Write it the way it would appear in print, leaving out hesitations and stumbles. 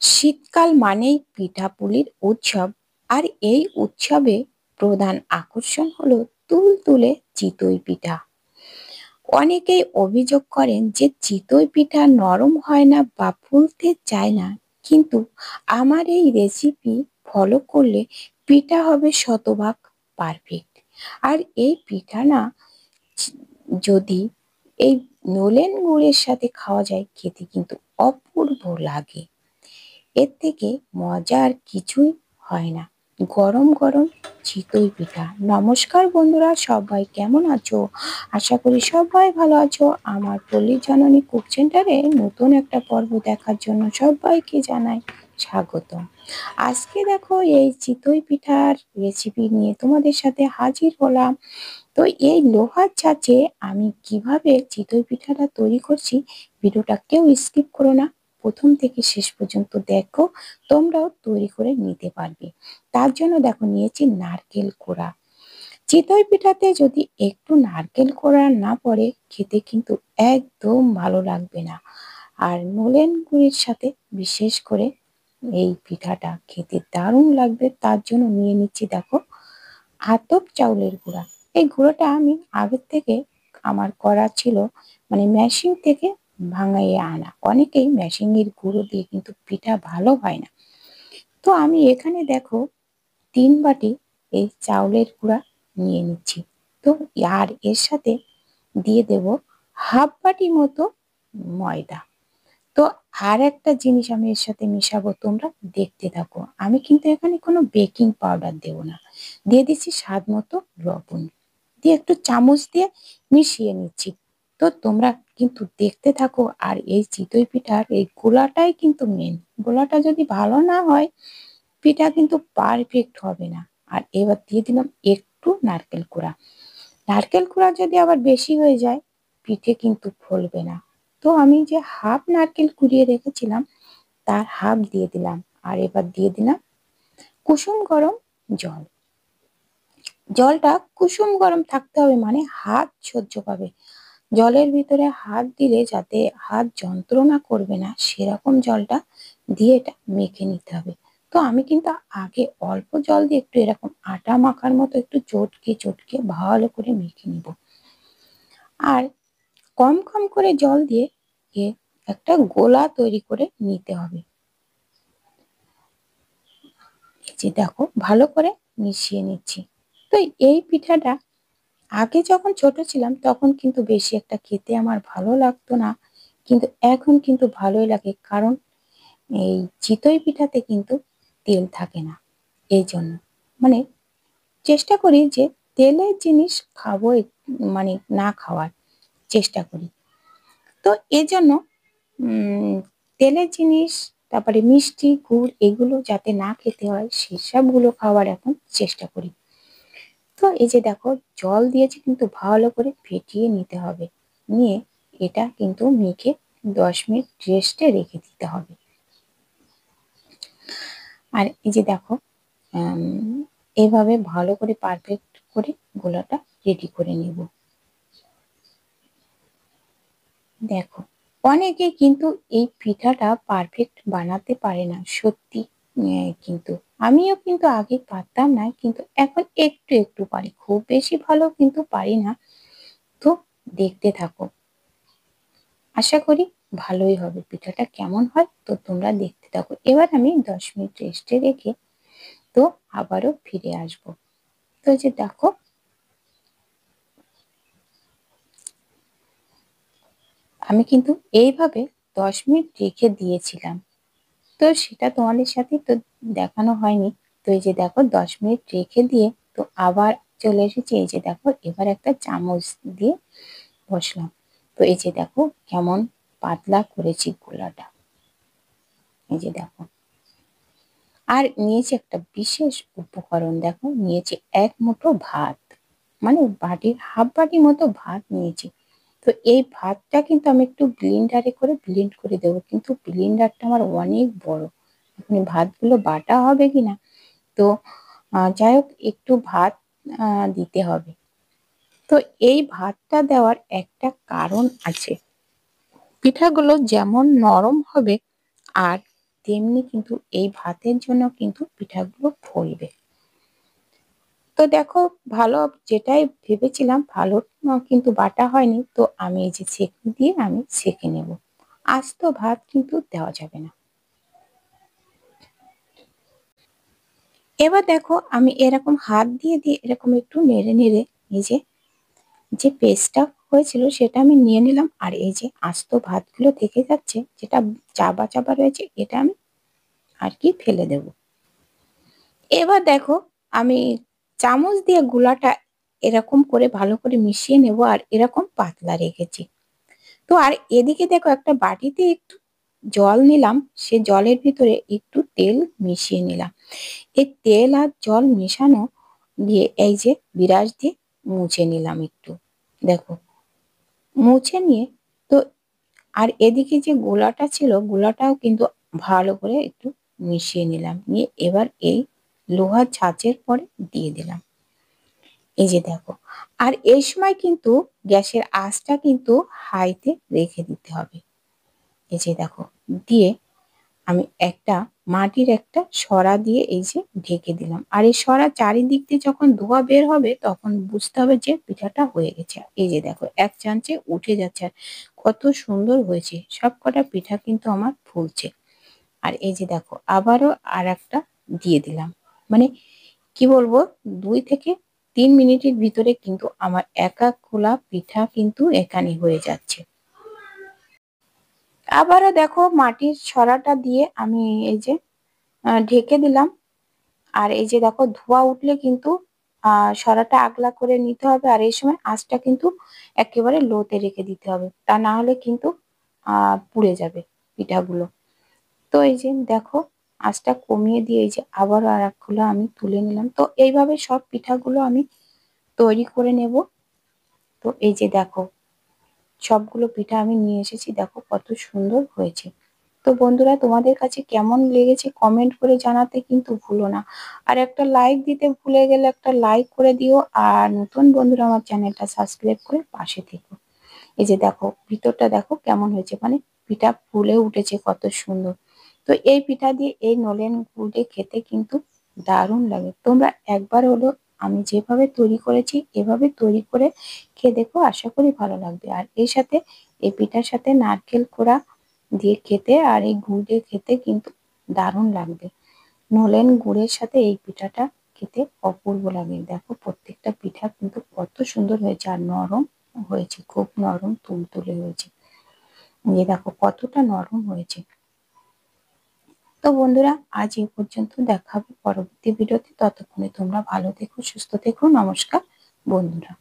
শীতকাল মানেই পিঠাপুলির উৎসব। আর এই উৎসবে প্রধান আকর্ষণ হলো তুলতুলে চিতই পিঠা। অনেকেই অভিযোগ করেন যে চিতই পিঠা নরম হয় না বা ফুলতে চায় না, কিন্তু আমার এই রেসিপি ফলো করলে পিঠা হবে শতভাগ পারফেক্ট। আর এই পিঠা না ছি- যদি এই নলেন গুড়ের সাথে খাওয়া যায় খেতে কিন্তু অপূর্ব লাগে। এর থেকে মজা আর কিছুই হয় না। গরম গরম চিতই পিঠা। নমস্কার বন্ধুরা, সবাই কেমন আছো? আশা করি সবাই ভালো আছো। আমার পল্লী জননী কুক সেন্টারে নতুন একটা পর্ব দেখার জন্য সবাইকে জানাই স্বাগতম। আজকে দেখো এই চিতই পিঠার রেসিপি নিয়ে তোমাদের সাথে হাজির হলাম। তো এই লোহার ছাঁচে আমি কিভাবে চিতই পিঠাটা তৈরি করছি, ভিডিওটা কেউ স্কিপ করো না, প্রথম থেকে শেষ পর্যন্ত দেখো, তোমরাও তৈরি করে নিতে পারবে। তার জন্য দেখো নিয়েছি নারকেল কোড়া। চিতই পিঠাতে যদি একটু নারকেল কোড়া না পড়ে খেতে কিন্তু একদম ভালো লাগবে না। আর নলেন গুড়ের সাথে বিশেষ করে এই পিঠাটা খেতে দারুণ লাগবে। তার জন্য নিয়ে নিচ্ছি দেখো আতপ চাউলের গুঁড়া। এই গুঁড়োটা আমি আগের থেকে আমার করা ছিল, মানে মেশিন থেকে ভাঙাইয়ে আনা। অনেকেই মেশিনের গুঁড়ো দিয়ে কিন্তু পিঠা ভালো হয় না। তো আমি এখানে দেখো 3 বাটি এই চাউলের গুঁড়া নিয়ে নিচ্ছি। তো আর এর সাথে দিয়ে দেব হাফ বাটি মতো ময়দা। তো আর একটা জিনিস আমি এর সাথে মিশাবো, তোমরা দেখতে থাকো। আমি কিন্তু এখানে কোনো বেকিং পাউডার দেব না, দিয়ে দিচ্ছি স্বাদ মতো লবণ, দিয়ে একটু চামচ দিয়ে মিশিয়ে নিচ্ছি। তো তোমরা কিন্তু দেখতে থাকো। আর এই চিতই পিঠার এই গোলাটাই কিন্তু মেন। গোলাটা যদি ভালো না হয় পিঠা কিন্তু পারফেক্ট হবে না। আর এবার দিয়ে দিলাম একটু নারকেল কোড়া। নারকেল কোড়া যদি আবার বেশি হয়ে যায় পিঠে কিন্তু ফলবে না। তো আমি যে হাফ নারকেল কুড়িয়ে রেখেছিলাম তার হাফ দিয়ে দিলাম। আর এবার দিয়ে দিলাম কুসুম গরম জল। জলটা কুসুম গরম থাকতে হবে, মানে হাত সহ্য পাবে। জলের ভিতরে হাত দিলে যাতে হাত যন্ত্রণা করবে না সেরকম জলটা দিয়ে এটা মেখে নিতে হবে। তো আমি কিন্তু আগে অল্প জল দিয়ে একটু এরকম আটা মাখার মতো একটু চটকে চটকে ভালো করে মেখে নিব। আর কম কম করে জল দিয়ে এ একটা গোলা তৈরি করে নিতে হবে। এই যে দেখো ভালো করে মিশিয়ে নিচ্ছি। তো এই পিঠাটা আগে যখন ছোট ছিলাম তখন কিন্তু বেশি একটা খেতে আমার ভালো লাগতো না, কিন্তু এখন কিন্তু ভালোই লাগে। কারণ এই চিতই পিঠাতে কিন্তু তেল থাকে না। এই জন্য মানে চেষ্টা করি যে তেলের জিনিস খাবো মানে না খাওয়ার চেষ্টা করি। তো এজন্য তেলের জিনিস, তারপরে মিষ্টি গুড় এগুলো যাতে না খেতে হয় সেসবগুলো খাওয়ার এখন চেষ্টা করি। তো এই যে দেখো জল দিয়েছি কিন্তু ভালো করে ফেটিয়ে নিতে হবে। নিয়ে এটা কিন্তু মেখে 10 মিনিট রেস্টে রেখে দিতে হবে। আর এই যে দেখো এভাবে ভালো করে পারফেক্ট করে গোলাটা রেডি করে নেব। দেখো অনেকে কিন্তু এই পিঠাটা পারফেক্ট বানাতে পারে না সত্যি। কিন্তু আমিও কিন্তু আগে পারতাম না, কিন্তু এখন একটু একটু পারি, খুব বেশি ভালো কিন্তু পারি না। তো দেখতে থাকো, আশা করি ভালোই হবে। পিঠাটা কেমন হয় তো তোমরা দেখতে থাকো। এবার আমি 10 মিনিট রেস্টে রেখে তো আবারও ফিরে আসব। তো এই যে দেখো আমি কিন্তু এইভাবে 10 মিনিট রেখে দিয়েছিলাম। তো সেটা তোমাদের সাথে তো দেখানো হয়নি। তো এই যে দেখো 10 মিনিট রেখে দিয়ে তো আবার চলে এসেছি। এই যে দেখো এবার একটা চামচ দিয়ে বসলাম। তো এই যে দেখো কেমন পাতলা করেছি গোলাটা। এই যে দেখো আর নিয়েছি একটা বিশেষ উপকরণ, দেখো নিয়েছি 1 মুঠো ভাত, মানে বাটির হাফ বাটি মতো ভাত নিয়েছি। তো এই ভাতটা কিন্তু আমি একটু ব্লেন্ডারে করে ব্লেন্ড করে দেবো, কিন্তু ব্লেন্ডারটা আমার অনেক বড়, এখন ভাতগুলো বাটা হবে কিনা। তো যাই হোক একটু ভাত দিতে হবে। তো এই ভাতটা দেওয়ার একটা কারণ আছে, পিঠাগুলো যেমন নরম হবে আর তেমনি কিন্তু এই ভাতের জন্য কিন্তু পিঠাগুলো ফলবে। তো দেখো, ভালো যেটাই ভেবেছিলাম ভালো কিন্তু বাটা হয়নি, তো আমি এই যে ছেঁকনি দিয়ে আমি ছেঁকে নেব। আস্ত ভাত কিন্তু দেওয়া যাবে না। এবার দেখো, আমি এরকম হাত দিয়ে দিয়ে এরকম একটু নেড়ে নেড়ে এই যে যে পেস্টটা হয়েছিল সেটা আমি নিয়ে নিলাম, আর এই যে আস্ত ভাতগুলো থেকে যাচ্ছে, যেটা চাবা চাবা রয়েছে, এটা আমি আর কি ফেলে দেব। এবার দেখো, আমি চামচ দিয়ে গুলাটা এরকম করে ভালো করে মিশিয়ে নেব, আর এরকম পাতলা রেখেছি। তো আর এদিকে দেখো, একটা বাটিতে একটু জল নিলাম, সে জলের ভিতরে একটু তেল মিশিয়ে নিলাম। এই তেল আর জল মেশানো দিয়ে এই যে বিরাস দিয়ে মুছে নিলাম একটু। দেখো, মুছে নিয়ে, তো আর এদিকে যে গোলাটা ছিল গোলাটাও কিন্তু ভালো করে একটু মিশিয়ে নিলাম, নিয়ে এবার এই লোহার ছাঁচের পরে দিয়ে দিলাম। এই যে দেখো, আর এই সময় কিন্তু গ্যাসের আঁচটা কিন্তু হাইতে রেখে দিতে হবে। এই যে দেখো, দিয়ে আমি একটা মাটির একটা সরা দিয়ে এই যে ঢেকে দিলাম, আর এই সরা চারিদিক দিয়ে যখন ধোয়া বের হবে তখন বুঝতে হবে যে পিঠাটা হয়ে গেছে। এই যে দেখো, এক চামচে উঠে যাচ্ছে, আর কত সুন্দর হয়েছে, সব কটা পিঠা কিন্তু আমার ফুলছে। আর এই যে দেখো, আবারও আর একটা দিয়ে দিলাম, মানে কি বলবো, 2 থেকে 3 মিনিটের ভিতরে কিন্তু আমার এক এক খোলা পিঠা কিন্তু এখানে হয়ে যাচ্ছে। আবারও দেখো, মাটির সরাটা দিয়ে আমি এই যে ঢেকে দিলাম। আর এই যে দেখো, ধোঁয়া উঠলে কিন্তু সরাটা আগলা করে নিতে হবে, আর এই সময় আঁচটা কিন্তু একেবারে লোতে রেখে দিতে হবে, তা না হলে কিন্তু পুড়ে যাবে পিঠাগুলো। তো এই যে দেখো, আঁচটা কমিয়ে দিয়ে এই যে আবারও আর এক খোলা আমি তুলে নিলাম। তো এইভাবে সব পিঠাগুলো আমি তৈরি করে নেব। তো এই যে দেখো, সবগুলো পিঠা আমি নিয়ে এসেছি, দেখো কত সুন্দর হয়েছে। তো বন্ধুরা, তোমাদের কাছে কেমন লেগেছে কমেন্ট করে জানাতে কিন্তু ভুলো না। আর একটা লাইক দিতে ভুলে গেলে একটা লাইক করে দিও, আর নতুন বন্ধুরা আমার চ্যানেলটা সাবস্ক্রাইব করে পাশে থেকো। এই যে দেখো, ভিতরটা দেখো কেমন হয়েছে, মানে পিঠা ফুলে উঠেছে কত সুন্দর। তো এই পিঠা দিয়ে এই নলেন গুড়ে খেতে কিন্তু দারুণ লাগে। তোমরা একবার হলো আমি যেভাবে তৈরি করেছি এভাবে তৈরি করে খেয়ে দেখো, আশা করি ভালো লাগবে। আর এই সাথে এই পিঠার সাথে নারকেল কোড়া দিয়ে খেতে আর এই গুড় দিয়ে খেতে কিন্তু দারুণ লাগবে। নলেন গুড়ের সাথে এই পিঠাটা খেতে অপূর্ব লাগে। দেখো, প্রত্যেকটা পিঠা কিন্তু কত সুন্দর হয়েছে, আর নরম হয়েছে, খুব নরম তুলতুলে হয়েছে। এই দেখো কতটা নরম হয়েছে। তো বন্ধুরা, আজ এই পর্যন্ত, দেখা হবে পরবর্তী ভিডিওতে। ততক্ষণে তোমরা ভালো থেকো, সুস্থ থেকো। নমস্কার বন্ধুরা।